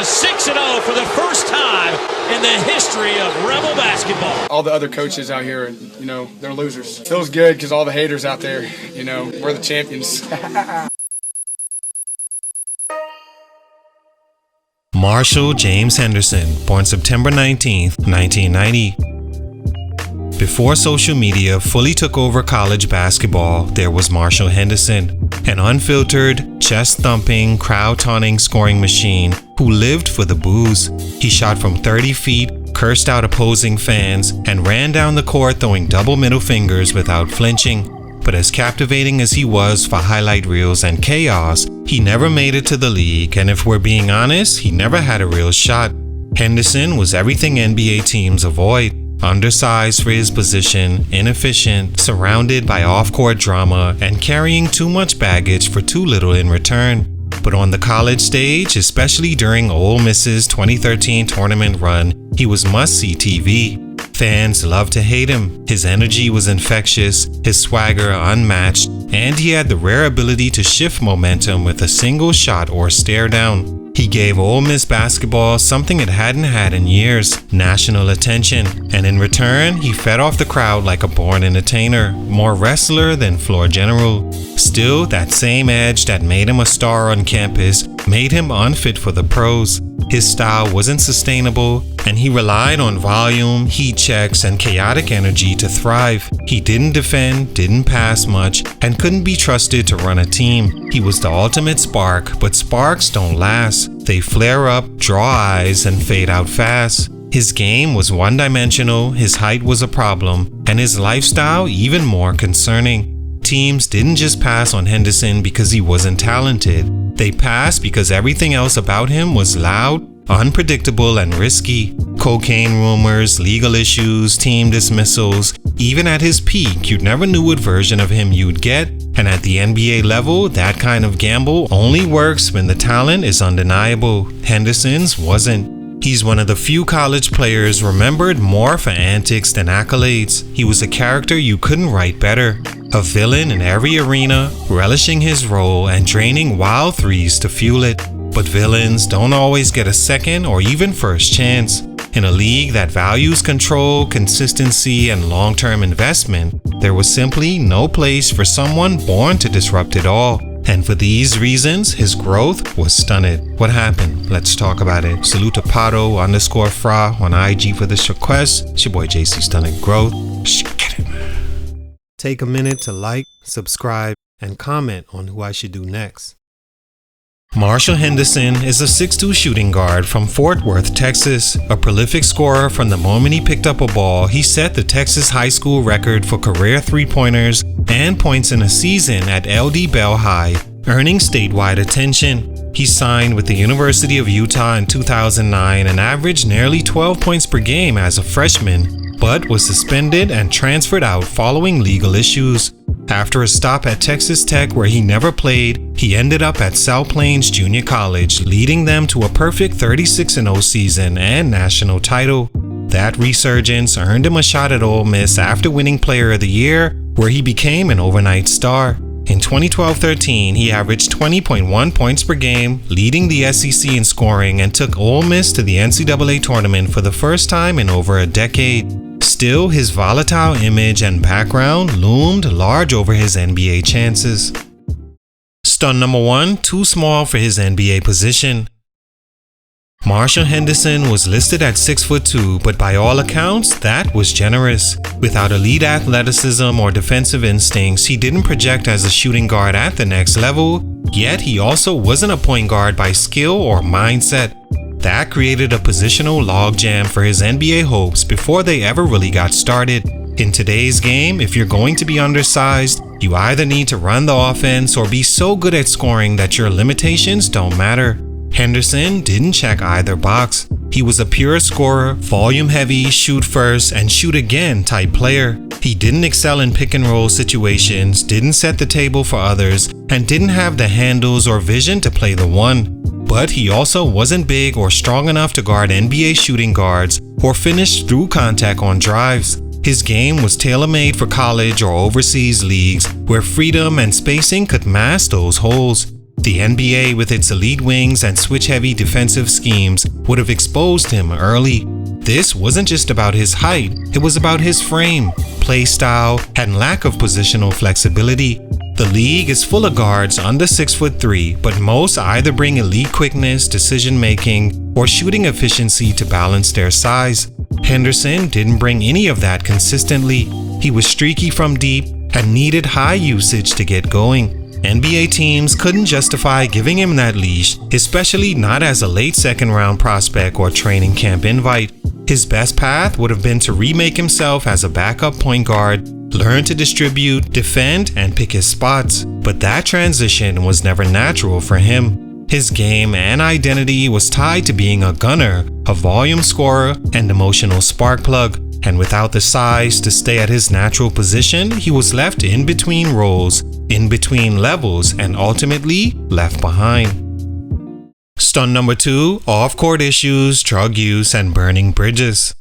6-0 for the first time in the history of Rebel basketball. All the other coaches out here, they're losers. Feels good because all the haters out there, we're the champions. Marshall James Henderson, born September 19, 1990. Before social media fully took over college basketball, there was Marshall Henderson, an unfiltered, chest-thumping, crowd-taunting scoring machine who lived for the booze. He shot from 30 feet, cursed out opposing fans, and ran down the court throwing double middle fingers without flinching. But as captivating as he was for highlight reels and chaos, he never made it to the league, and if we're being honest, he never had a real shot. Henderson was everything NBA teams avoid. Undersized for his position, inefficient, surrounded by off-court drama, and carrying too much baggage for too little in return. But on the college stage, especially during Ole Miss's 2013 tournament run, he was must-see TV. Fans loved to hate him. His energy was infectious, his swagger unmatched, and he had the rare ability to shift momentum with a single shot or stare down. He gave Ole Miss basketball something it hadn't had in years, national attention, and in return, he fed off the crowd like a born entertainer, more wrestler than floor general. Still, that same edge that made him a star on campus made him unfit for the pros. His style wasn't sustainable, and he relied on volume, heat checks, and chaotic energy to thrive. He didn't defend, didn't pass much, and couldn't be trusted to run a team. He was the ultimate spark, but sparks don't last. They flare up, draw eyes, and fade out fast. His game was one-dimensional, his height was a problem, and his lifestyle even more concerning. Teams didn't just pass on Henderson because he wasn't talented. They passed because everything else about him was loud, unpredictable, and risky. Cocaine rumors, legal issues, team dismissals. Even at his peak, you never knew what version of him you'd get. And at the NBA level, that kind of gamble only works when the talent is undeniable. Henderson's wasn't. He's one of the few college players remembered more for antics than accolades. He was a character you couldn't write better. A villain in every arena, relishing his role and draining wild threes to fuel it. But villains don't always get a second or even first chance. In a league that values control, consistency, and long-term investment, there was simply no place for someone born to disrupt it all. And for these reasons, his growth was stunted. What happened? Let's talk about it. Salute to Pato_Fra on IG for this request. It's your boy JC Stunted Growth. Get it. Take a minute to like, subscribe, and comment on who I should do next. Marshall Henderson is a 6'2" shooting guard from Fort Worth, Texas. A prolific scorer from the moment he picked up a ball, he set the Texas high school record for career three-pointers and points in a season at LD Bell High, earning statewide attention. He signed with the University of Utah in 2009 and averaged nearly 12 points per game as a freshman, but was suspended and transferred out following legal issues. After a stop at Texas Tech where he never played, he ended up at South Plains Junior College, leading them to a perfect 36-0 season and national title. That resurgence earned him a shot at Ole Miss after winning Player of the Year, where he became an overnight star. In 2012-13, he averaged 20.1 points per game, leading the SEC in scoring, and took Ole Miss to the NCAA tournament for the first time in over a decade. Still, his volatile image and background loomed large over his NBA chances. Stunt number 1, too small for his NBA position. Marshall Henderson was listed at 6'2", but by all accounts, that was generous. Without elite athleticism or defensive instincts, he didn't project as a shooting guard at the next level, yet he also wasn't a point guard by skill or mindset. That created a positional logjam for his NBA hopes before they ever really got started. In today's game, if you're going to be undersized, you either need to run the offense or be so good at scoring that your limitations don't matter. Henderson didn't check either box. He was a pure scorer, volume-heavy, shoot-first, and shoot-again type player. He didn't excel in pick-and-roll situations, didn't set the table for others, and didn't have the handles or vision to play the one. But he also wasn't big or strong enough to guard NBA shooting guards or finish through contact on drives. His game was tailor-made for college or overseas leagues where freedom and spacing could mask those holes. The NBA, with its elite wings and switch-heavy defensive schemes, would have exposed him early. This wasn't just about his height, it was about his frame, play style, and lack of positional flexibility. The league is full of guards under 6'3", but most either bring elite quickness, decision-making, or shooting efficiency to balance their size. Henderson didn't bring any of that consistently. He was streaky from deep and needed high usage to get going. NBA teams couldn't justify giving him that leash, especially not as a late second-round prospect or training camp invite. His best path would have been to remake himself as a backup point guard, learn to distribute, defend, and pick his spots. But that transition was never natural for him. His game and identity was tied to being a gunner, a volume scorer, and emotional spark plug. And without the size to stay at his natural position, he was left in between roles, in between levels, and ultimately left behind. Stunt number 2, off-court issues, drug use, and burning bridges.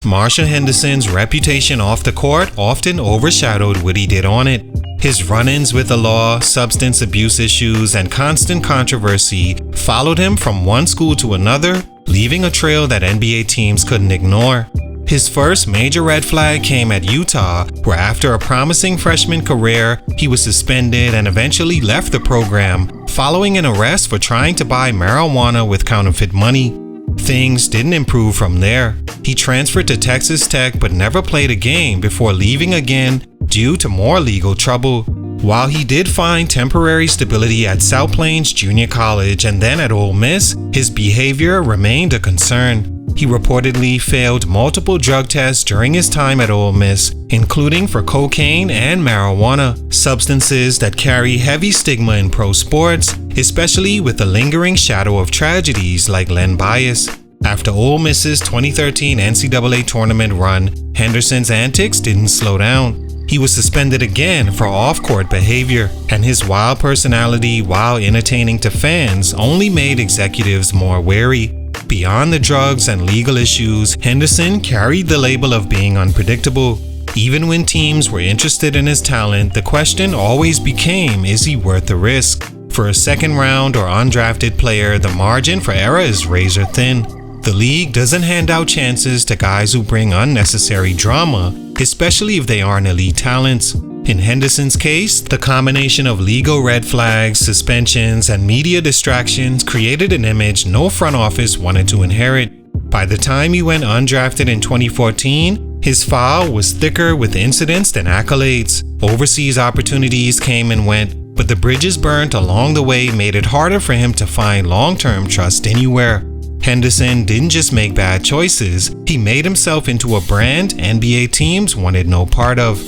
Marshall Henderson's reputation off the court often overshadowed what he did on it. His run-ins with the law, substance abuse issues, and constant controversy followed him from one school to another, leaving a trail that NBA teams couldn't ignore. His first major red flag came at Utah, where after a promising freshman career, he was suspended and eventually left the program, following an arrest for trying to buy marijuana with counterfeit money. Things didn't improve from there. He transferred to Texas Tech but never played a game before leaving again due to more legal trouble. While he did find temporary stability at South Plains Junior College and then at Ole Miss, his behavior remained a concern. He reportedly failed multiple drug tests during his time at Ole Miss, including for cocaine and marijuana, substances that carry heavy stigma in pro sports, especially with the lingering shadow of tragedies like Len Bias. After Ole Miss's 2013 NCAA tournament run, Henderson's antics didn't slow down. He was suspended again for off-court behavior, and his wild personality, while entertaining to fans, only made executives more wary. Beyond the drugs and legal issues, Henderson carried the label of being unpredictable. Even when teams were interested in his talent, the question always became, is he worth the risk? For a second-round or undrafted player, the margin for error is razor thin. The league doesn't hand out chances to guys who bring unnecessary drama, especially if they aren't elite talents. In Henderson's case, the combination of legal red flags, suspensions, and media distractions created an image no front office wanted to inherit. By the time he went undrafted in 2014, his file was thicker with incidents than accolades. Overseas opportunities came and went, but the bridges burnt along the way made it harder for him to find long-term trust anywhere. Henderson didn't just make bad choices, he made himself into a brand NBA teams wanted no part of.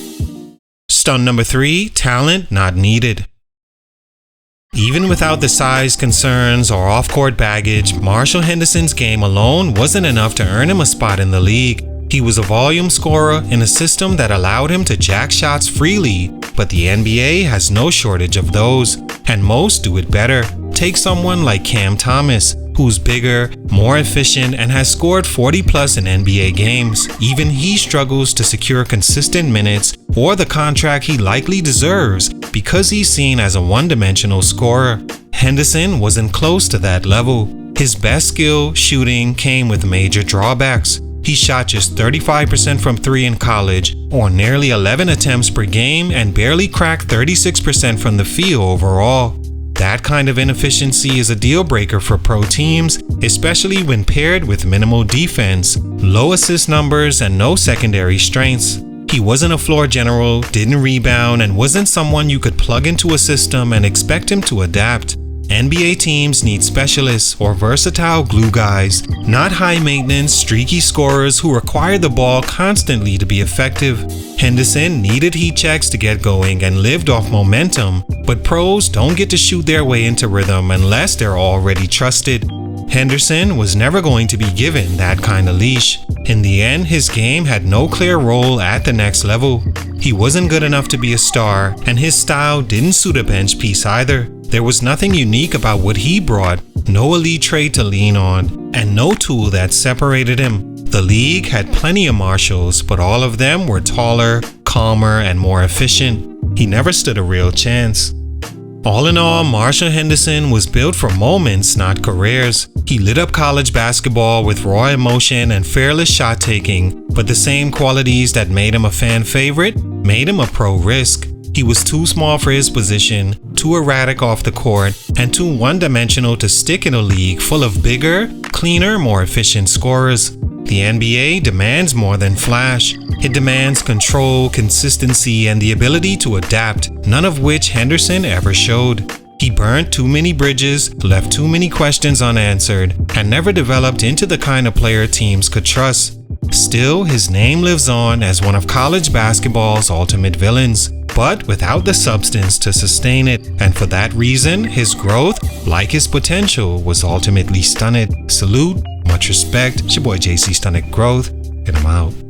Stunt number 3, talent not needed. Even without the size concerns or off-court baggage, Marshall Henderson's game alone wasn't enough to earn him a spot in the league. He was a volume scorer in a system that allowed him to jack shots freely, but the NBA has no shortage of those, and most do it better. Take someone like Cam Thomas, who's bigger, more efficient, and has scored 40+ in NBA games. Even he struggles to secure consistent minutes or the contract he likely deserves because he's seen as a one-dimensional scorer. Henderson wasn't close to that level. His best skill, shooting, came with major drawbacks. He shot just 35% from 3 in college, or nearly 11 attempts per game, and barely cracked 36% from the field overall. That kind of inefficiency is a deal breaker for pro teams, especially when paired with minimal defense, low assist numbers, and no secondary strengths. He wasn't a floor general, didn't rebound, and wasn't someone you could plug into a system and expect him to adapt. NBA teams need specialists or versatile glue guys, not high-maintenance, streaky scorers who require the ball constantly to be effective. Henderson needed heat checks to get going and lived off momentum, but pros don't get to shoot their way into rhythm unless they're already trusted. Henderson was never going to be given that kind of leash. In the end, his game had no clear role at the next level. He wasn't good enough to be a star, and his style didn't suit a bench piece either. There was nothing unique about what he brought, no elite trait to lean on, and no tool that separated him. The league had plenty of Marshalls, but all of them were taller, calmer, and more efficient. He never stood a real chance. All in all, Marshall Henderson was built for moments, not careers. He lit up college basketball with raw emotion and fearless shot taking, but the same qualities that made him a fan favorite made him a pro risk. He was too small for his position, too erratic off the court, and too one-dimensional to stick in a league full of bigger, cleaner, more efficient scorers. The NBA demands more than flash. It demands control, consistency, and the ability to adapt, none of which Henderson ever showed. He burnt too many bridges, left too many questions unanswered, and never developed into the kind of player teams could trust. Still, his name lives on as one of college basketball's ultimate villains, but without the substance to sustain it, and for that reason, his growth, like his potential, was ultimately stunted. Salute, much respect. It's your boy JC Stunted Growth, and I'm out.